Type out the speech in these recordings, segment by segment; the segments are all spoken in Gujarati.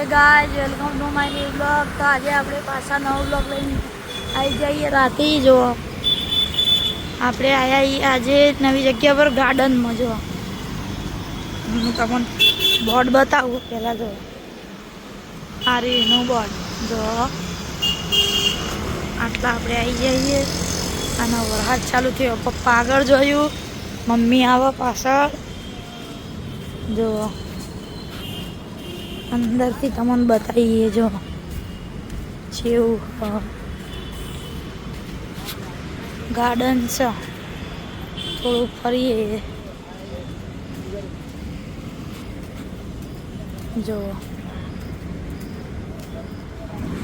હે guys, welcome to my new blog. તો આજે આપણે પાછા નવો બ્લોગ લઈને આવી જઈએ. રાતે જો આપણે આવ્યા આજે નવી જગ્યા પર ગાર્ડનમાં. જો હું તમને બોર્ડ બતાવું પહેલાં. જો આ રીનું બોર્ડ જો આટલા આપણે આવી જઈએ. અને વરસાદ ચાલુ થયો. પપ્પા આગળ જોયું, મમ્મી આવે પાછળ. જો અંદરથી તમને બતાવીએ જો જેવું ગાર્ડન છે. થોડું ફરીએ. જો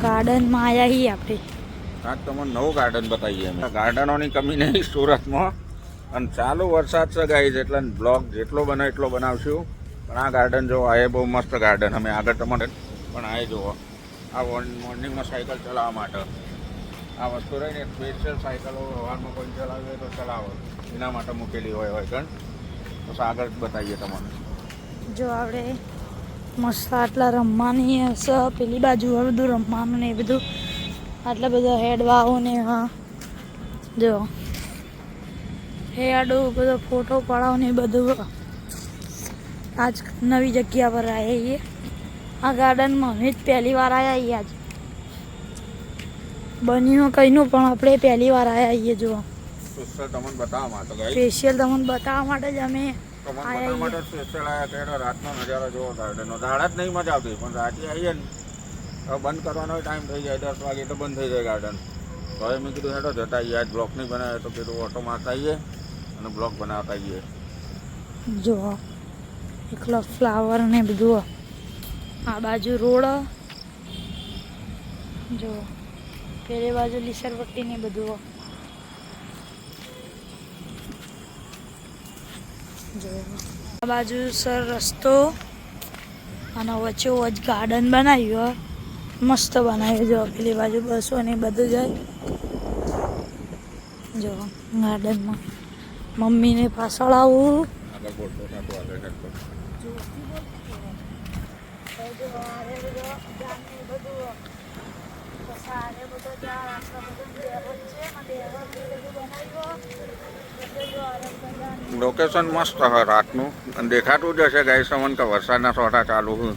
ગાર્ડનમાં આવ્યા છીએ આપણે. આજ તમને નવું ગાર્ડન બતાવીએ. અમે ગાર્ડનોની કમી નહીં સુરતમાં, અને ચાલુ વરસાદ છે ગાઈઝ, એટલે બ્લોગ જેટલો બને એટલો બનાવશું. પણ આ ગાર્ડન જો આ એ બહુ મસ્ત ગાર્ડન. અમે આગળ તમને પણ આ જુઓ, આ મોર્નિંગમાં સાયકલ ચલાવવા માટે આ વસ્તુ રહીને સ્પેશિયલ સાયકલો હવારમાં કોઈ ચલાવે તો ચલાવો, એના માટે મૂકેલી હોય ગણ. તો આગળ બતાવીએ તમને. જો આપણે મસ્ત આટલા રમવાની હશે. પેલી બાજુ બધું રમવાનું ને એ બધું. આટલા બધા હેડવાઓ ને હા જો હેડો બધો ફોટો પડાવો ને બધું. આજ નવી જગ્યા પર આવ્યા છીએ. આ ગાર્ડનમાં અમે જ પહેલી વાર આવ્યા છીએ. આજ બન્યું કંઈનું પણ આપણે પહેલી વાર આવ્યા છીએ. જો સ્પેશિયલ તમને બતાવવા માટે સ્પેશિયલ તમને બતાવવા માટે જ અમે રાતનો નજારો જોવો ગાર્ડનનો. દાડા જ નહીં મજા આવતી, પણ રાતે આવીએ ને હવે બંધ કરવાનો ટાઈમ થઈ જાય. 10 વાગે તો બંધ થઈ જાય ગાર્ડન. તો હવે મેં કીધું હેડો જતા આવીએ. આજ બ્લોક નહીં બનાવે તો કીધું ઓટો મારતા આવીએ અને બ્લોક બનાવતા આવીએ. જો એકલો ફ્લાવર ને બધું. આ બાજુ રોડ, જો પેલી બાજુ લીસરપટ્ટી ને બધું. જો આ બાજુ સર રસ્તો, અને વચ્ચે વચ ગાર્ડન બનાવ્યું. મસ્ત બનાવ્યું. જો પેલી બાજુ બસો ને બધું જાય. જો ગાર્ડનમાં મમ્મીને પાછળ આવું. લોકેશન મસ્ત હોય રાતનું, અને દેખાતું જ હશે ગાઈસ તમને કે વરસાદના છોટા ચાલુ હોય.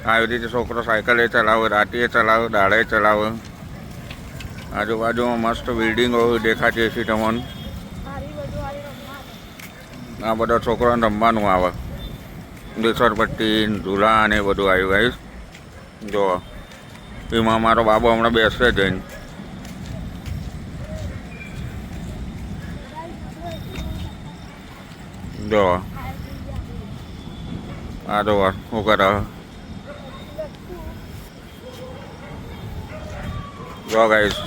આવી રીતે છોકરો સાયકલે ચલાવે, રાતે ચલાવે, દાડે ચલાવે. આજુબાજુમાં મસ્ત બિલ્ડિંગો દેખાતી હશે તમને. આ બધા છોકરાને રમવાનું આવે. લીસરપટ્ટી, ઝૂલા ને બધું આવ્યું ગાઈસ. જો એમાં મારો બાબો હમણાં બેસશે જઈને. જો આ જો શું કરે. જો ગાઈસ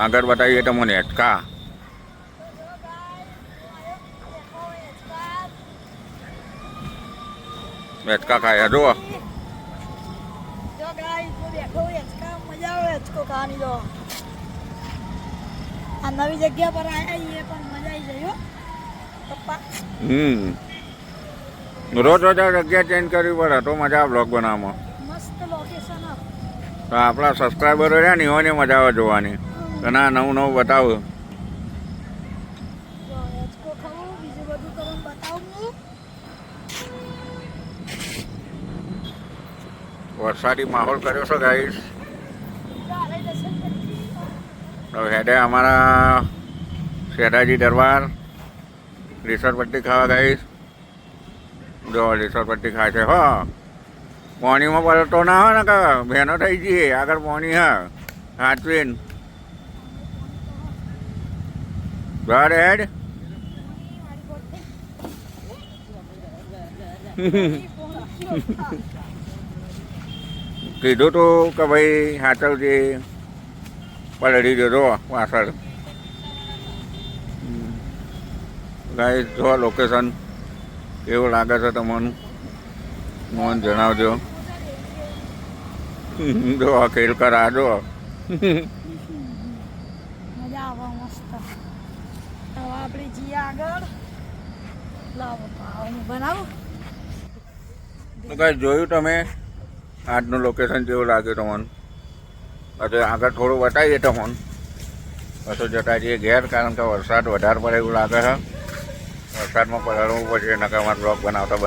આગળ બતાવીએ તમને હેચકા. હેચકા ખાય જો. આ નવી જગ્યા પર આવ્યા છીએ, પણ મજા આવી જાય પપ્પા. રોજ રોજ જગ્યા ચેન્જ કરવી પડે તો મજા આવે બ્લોગ બનાવવામાં. મસ્ત લોકેશન. તો આપણા સબસ્ક્રાઈબરો છે ને એઓને મજા આવે જોવાની. અને આ નવું નવું બતાવું. બીજું બધું તમને બતાવું. વરસાદી માહોલ કર્યો છે ગાઈસ. તો હેડે અમારા શેઠાજી દરબાર લીસરપટ્ટી ખાવા ગાઈસ. જો લીસરપટ્ટી ખાય છે. હો પાણીમાં પલટો ના હોય ને કે બહેનો થઈ જઈએ. આગળ પાણી હા હાચવીન હેડ હેડ. કીધું તું કે ભાઈ હાચવજે, પલળી જજો પાછળ. ગાઈસ જો લોકેશન કેવું લાગે છે તમને મને જણાવજો. જો ખેલ કરા જો. મજા આવે મસ્ત. હવે આપણે જઈએ આગળ. લાવો પપ્પા હું બનાવું. તો કાંઈ જોયું તમે આજનું લોકેશન કેવું લાગ્યું તમને? પછી આગળ થોડું બતાવીએ તમને, પછી જતા જઈએ ઘેર, કારણ કે વરસાદ વધારે પડે એવું લાગે છે. વરસાદમાં પલળવું પડશે, નકર અમારે બ્લોગ બનાવતા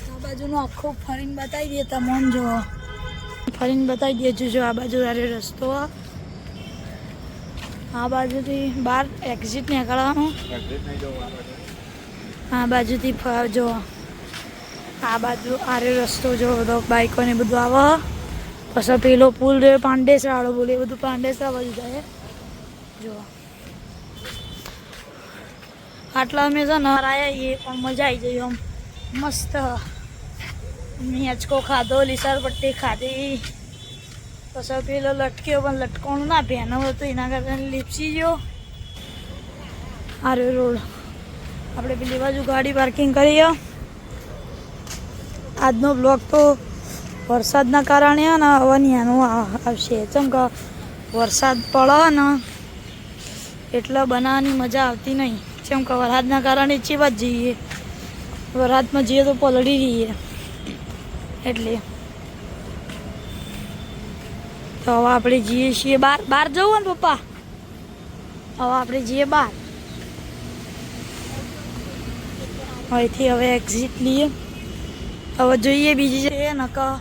આ બાજુનું આખું ફરીને બતાવી દઈએ તમને. જો ફરીને બતાવી દઈએ જો આ બાજુ રસ્તો, આ બાજુથી બહાર એક્ઝિટ નીકળવાનું, આ બાજુથી જો આ બાજુ આરે રસ્તો જો બધો બાઈકો ને બધું આવે. પછી પેલો પુલ રહ્યો પાંડેસરા વાળો, બોલે બધું પાંડેસરા બાજુ જાય. જો આટલા અમે છે ને આવ્યા એ પણ મજા આવી જાય. આમ મસ્ત મેચકો ખાધો, લીસર પટ્ટી ખાધી, પછી પેલો લટક્યો પણ લટકવાનું ના પહેનો હતો એના કારણે લીપસી ગયો. આરે રોડ આપણે પેલી બાજુ ગાડી પાર્કિંગ કરીએ. આજનો બ્લોગ તો વરસાદના કારણે ને હવે નાનું આવશે, જેમ કે વરસાદ પડે ને એટલે બનાવવાની મજા આવતી નહીં. જેમ કે વરસાદના કારણે ચીવા જ જઈએ, વરસાદમાં જઈએ તો પલળી રહીએ એટલે. તો હવે આપણે જઈએ છીએ બહાર. બહાર જવું ને પપ્પા? હવે આપણે જઈએ બહાર. અહીંથી હવે એક્ઝિટ લઈએ. હવે જોઈએ બીજી છે નકા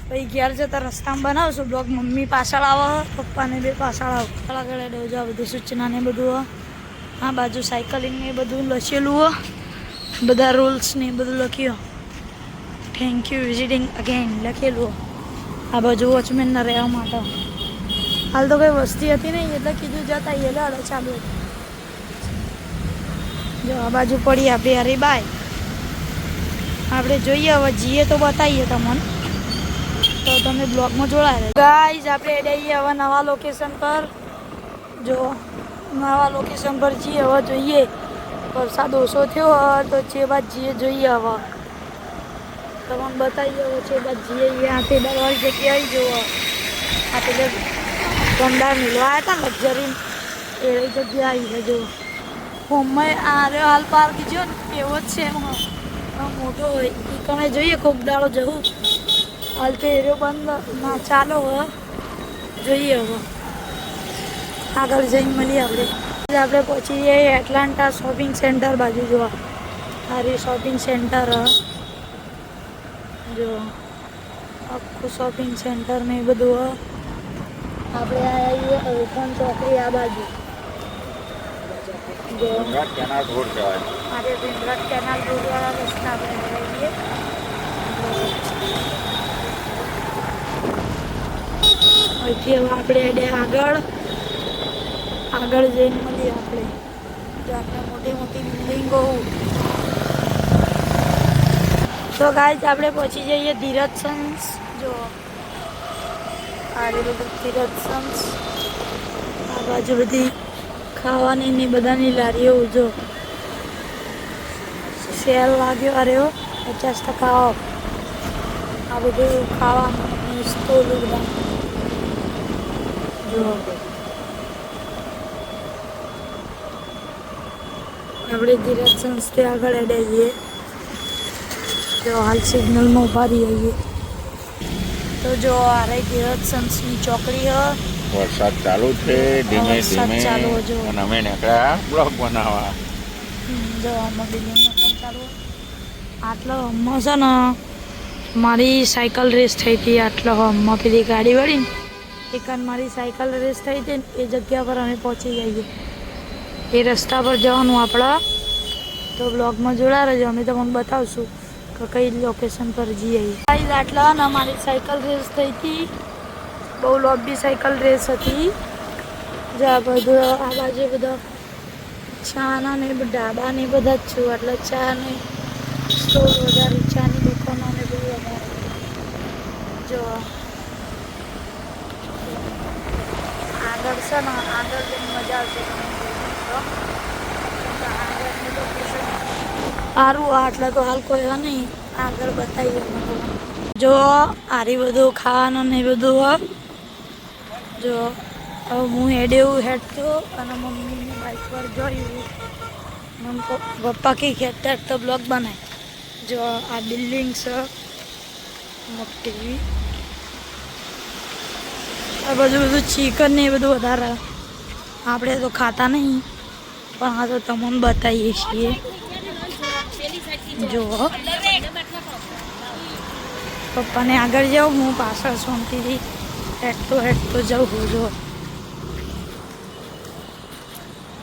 પછી ઘેર જતા રસ્તામાં બનાવશું બ્લોગ. મમ્મી પાછળ આવે, પપ્પાને બે પાછળ આવે. આગળ દેવજો આ બધું સૂચના ને બધું. આ બાજુ સાયકલિંગ ને બધું લખેલું, બધા રૂલ્સ ને બધું લખ્યું. થેન્ક યુ વિઝિટિંગ અગેન લખેલું. આ બાજુ વોચમેનના રહેવા માટે. હાલ તો કંઈ વસ્તી હતી નહીં એટલે કીધું જતા એટલે અડે ચાલુ હતું. જો આ બાજુ પડી આપણે અરે બાય. આપણે જોઈએ હવે જઈએ તો બતાવીએ તમને, તો તમે બ્લોગમાં જોડાય. ગાઈઝ આપણે જઈએ હવે નવા લોકેશન પર. જો નવા લોકેશન પર જઈએ હવે જોઈએ. વરસાદ ઓછો થયો હોય તો જે બાદ જઈએ જોઈએ. હવે તમને બતાવીએ હવે જે બાદ જઈએ. આ પેડાવાળી જગ્યાએ જુઓ, આ પેલા ગંડા મિલવા હતા લક્ઝરી એ જગ્યા આવી છે. જો હોમમાં આ હાલ પાર્ક જો ને એવો જ છે, મોટો હોય એ કણે જોઈએ. કોક દાડો જવું. હાલ તો એરિયો બંધ ના ચાલો હવે જોઈએ. હવે આગળ જઈને મળીએ આપણે પહોંચી જઈએ એટલાન્ટા શોપિંગ સેન્ટર બાજુ. જોવા સારી શોપિંગ સેન્ટર, જો આખું શોપિંગ સેન્ટર ને એ બધું. આપણે આવીએ અલફોન ચોકડી આ બાજુ. જો કેનાલ રોડ કહેવાય. આજે ભીમરાજ કેનાલ રોડ વાળા રસ્તા આપણે જઈએ. અહીંથી હવે આપણે આગળ જઈને મળીએ. આપણે જો આપણે મોટી મોટી બિલ્ડિંગો. તો ગાઈઝ આપણે પહોંચી જઈએ ધીરજ સન્સ. જો આ બધું ધીરજ સન્સ. આ બાજુ બધી ખાવાની ને બધાની લારીઓ. જો સેલ લાગ્યો અરે 50% ઓફ. આ બધું ખાવાનું સ્ટોલ બધા. જો આપણે ધીરજ સંસ્થે આગળ જઈએ. જો હાલ સિગ્નલમાં ઊભા રહીએ. તો જો આ રહી ધીરજ સંસની ચોકડી. વરસાદ ચાલુ છે ધીમે ધીમે, અને અમે નીકળ્યા બ્લોગ બનાવવા. જો આમાં બિલ્ડિંગમાં પણ ચાલુ. આટલો હમણાં છે ને મારી સાયકલ રેસ થઈ હતી. આટલો હમણાં પેલી ગાડી વળી ને એકાદ મારી સાયકલ રેસ થઈ હતી ને એ જગ્યા પર અમે પહોંચી જઈએ. એ રસ્તા પર જવાનું આપણા. તો બ્લોગમાં જોડા રહેજો, અમે તમને બતાવશું કે કઈ લોકેશન પર જઈએ. આટલા ને મારી સાયકલ રેસ થઈ હતી. બહુ લોબી સાયકલ રેસ હતી. જ્યાં બધું આ બાજુ બધા ચાના ને ઢાબા ને બધા જ છું. એટલે ચા ને સ્ટોલ વધારે, ચાની દુકાનો ને બધું વધારે. જો આગળ છે ને આગળ જઈને મજા આવશે. સારું આટલા તો હાલ કોઈ નહીં, આગળ બતાવીએ. જો આરી બધું ખાવાનું ને બધું. જો હવે હું હેડેવું હેડતો અને મમ્મીની બાઇક પર જોયું. પપ્પા કઈ ખેતર તો બ્લોગ બનાય જો આ બિલ્ડિંગ છે મોટી આ બધું ચિકન ને એ બધું વધારે આપણે તો ખાતા નહીં પણ આ તો તમને બતાવીએ છીએ જુઓ પપ્પાને આગળ જાઉં હું પાછળ શાંતિથી હેઠતો જાઉં જો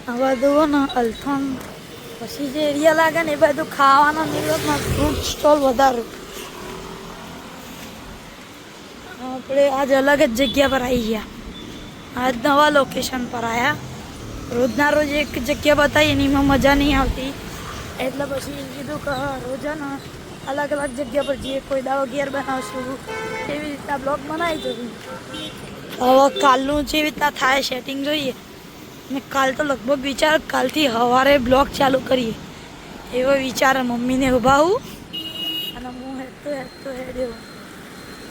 આ બધું ને અલ્થોન પછી જે એરિયા લાગે ને એ બધું ખાવાનો નિરોધમાં ફ્રૂટ સ્ટોલ વધારે આપણે આજ અલગ જ જગ્યા પર આવી ગયા આજ નવા લોકેશન પર આવ્યા રોજના રોજ એક જગ્યા બતાવી એનીમાં મજા નહીં આવતી એટલે પછી કીધું કે રોજાના અલગ અલગ જગ્યા પર જઈએ કોઈ દાડો ઘેર બનાવશું એવી રીતના બ્લોગ બનાવી દઉં હવે કાલનું જેવી રીતના થાય સેટિંગ જોઈએ ને કાલ તો લગભગ વિચાર કાલથી સવારે બ્લોગ ચાલુ કરીએ એવો વિચાર મમ્મીને ઉભાવું અને હું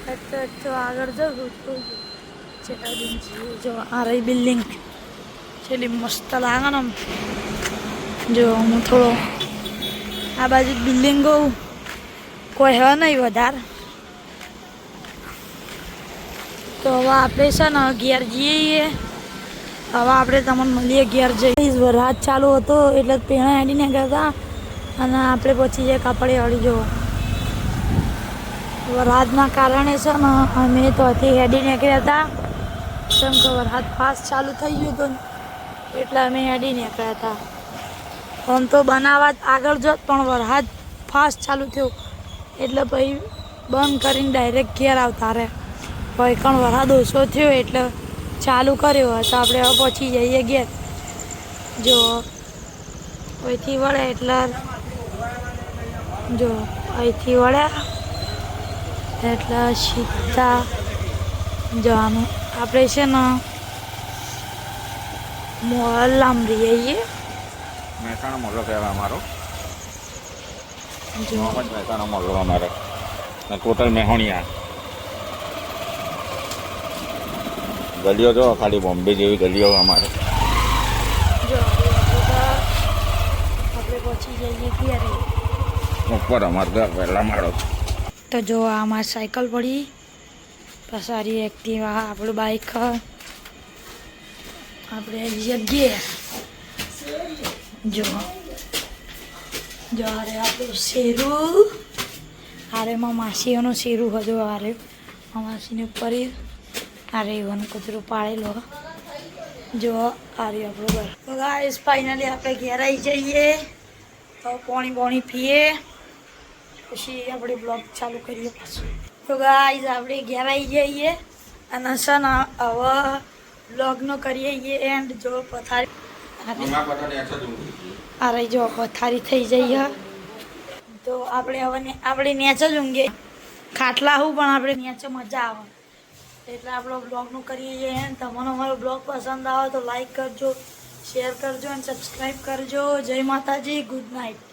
હેઠતો આગળ જાઉં જો આ રહી બિલ્ડિંગ છેલ્લી મસ્ત લાગે ને જો હું થોડો આ બાજુ બિલ્ડિંગો કોઈ હે નહીં વધારે તો હવે આપણે છે ને ઘેર જઈએ હવે આપણે તમને મળીએ ઘેર જઈએ વરસાદ ચાલુ હતો એટલે પેણા હેડીને ગયા હતા અને આપણે પછી જે કાપડે હળી જવો વરસાદના કારણે છે ને અમે તો હતી હેડી નીકળ્યા હતા કેમ કે વરસાદ ફાસ્ટ ચાલુ થઈ ગયું હતું એટલે અમે હેડી નીકળ્યા હતા આમ તો બનાવવા આગળ જોત પણ વરસાદ ફાસ્ટ ચાલુ થયું એટલે પછી બંધ કરીને ડાયરેક્ટ ઘેર આવતા રહે પછી પણ વરસાદ ઓછો થયો એટલે ચાલુ કર્યો તો આપણે હવે પહોંચી જઈએ ઘેર જો અહીંથી વળે એટલે જો અહીંથી વળ્યા એટલે સીધા જવાનું આપણે છે ને મોહલ્લામાં રહીએ મહેસાણા મોહલ્લો કહેવાય અમારો મહેસાણા મોહલ્લો અમારો ટોટલ મેહોણિયા ગલીઓ જો ખાલી બોમ્બે જેવી ગલીઓ અમારે જો આપણે પહોંચી જઈએ ક્યારે ઉપર અમારે ઘર પહેલા માળો તો જો આમાં સાયકલ પડી પસારી એક્ટિવા આપણું બાઇક આપણે જગ્યાએ જો અરે આપણું શેરું અરે માં માસીઓનું શેરું હજુ અરે માસીને પરી અરે એવાનું કચરું પાડેલો જો અરે આપણું ઘર તો ગાઈસ ફાઇનલી આપણે ઘેર આવી જઈએ તો પાણી પીએ પછી આપણે બ્લોગ ચાલુ કરીએ પાછું તો ગાઈસ આપણે ઘેર આવી જઈએ અને છે ને હવે બ્લોગનો કરીએ એન્ડ જો પથારી અરે જો પથારી થઈ જઈએ તો આપણે નેચે જ ઊંઘીએ ખાટલા હું પણ આપણે નેચે મજા આવે એટલે આપણો બ્લોગનું કરીએ છીએ તમને અમારો બ્લોગ પસંદ આવે તો લાઈક કરજો શેર કરજો અને સબસ્ક્રાઈબ કરજો જય માતાજી ગુડ નાઇટ